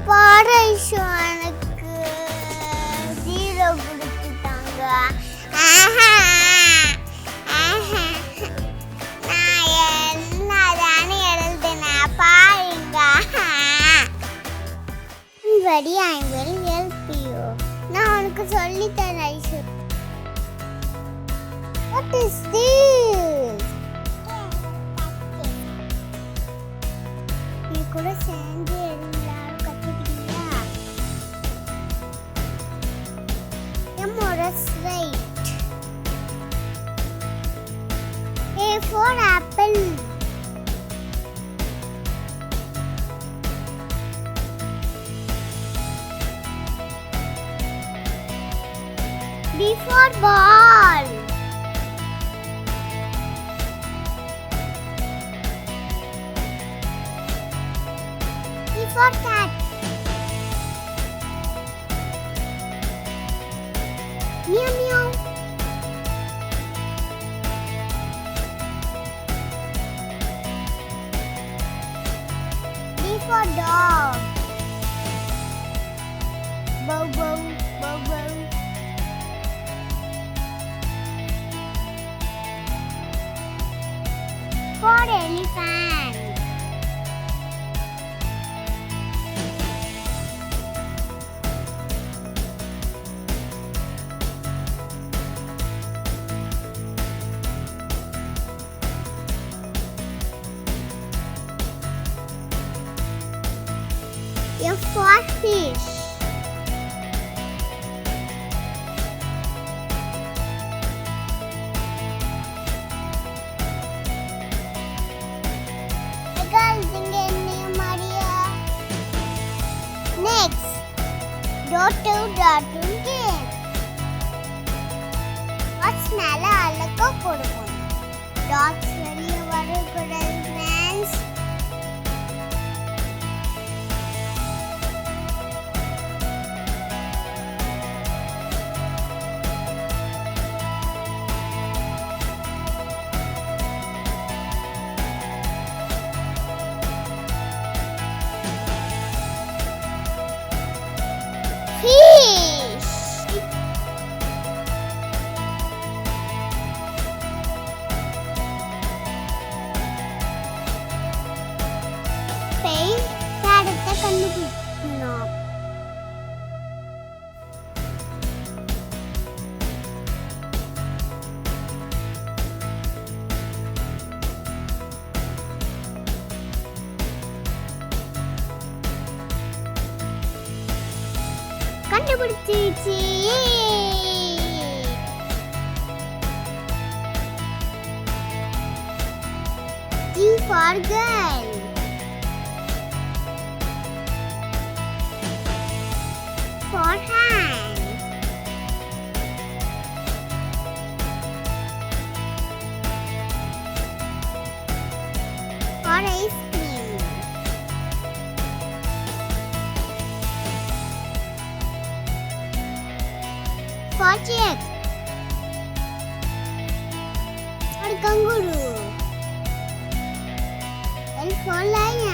பாரு ஐஷு, எனக்கு 0 கொடுத்துட்டாங்க. நான் என்னதானே எழுதுனேன் பாருங்க. Buddy, I will help you. நான் உனக்கு சொல்லித்தரேன் ஐஷு. What is this? நீ கூட சேர்ந்து எல்லாரும் கத்துக்கிட்டீங்களா? Embarks right. A for apple. B for ball. C for cat. Meow meow. D for dog. Bow bow bow bow. For elephant. F for fish. Next, dot game. What's மேல அழகா கொடுக்கணும். Dots வெளியே வரக்கூடாது friends. Fish. Paint தடத்தை கண்டுபிடிக்கணும். கண்டுபிடிச்சிச்சு. G for girl. For hand. For ice cream. For chick. For kangaroo. L for lion.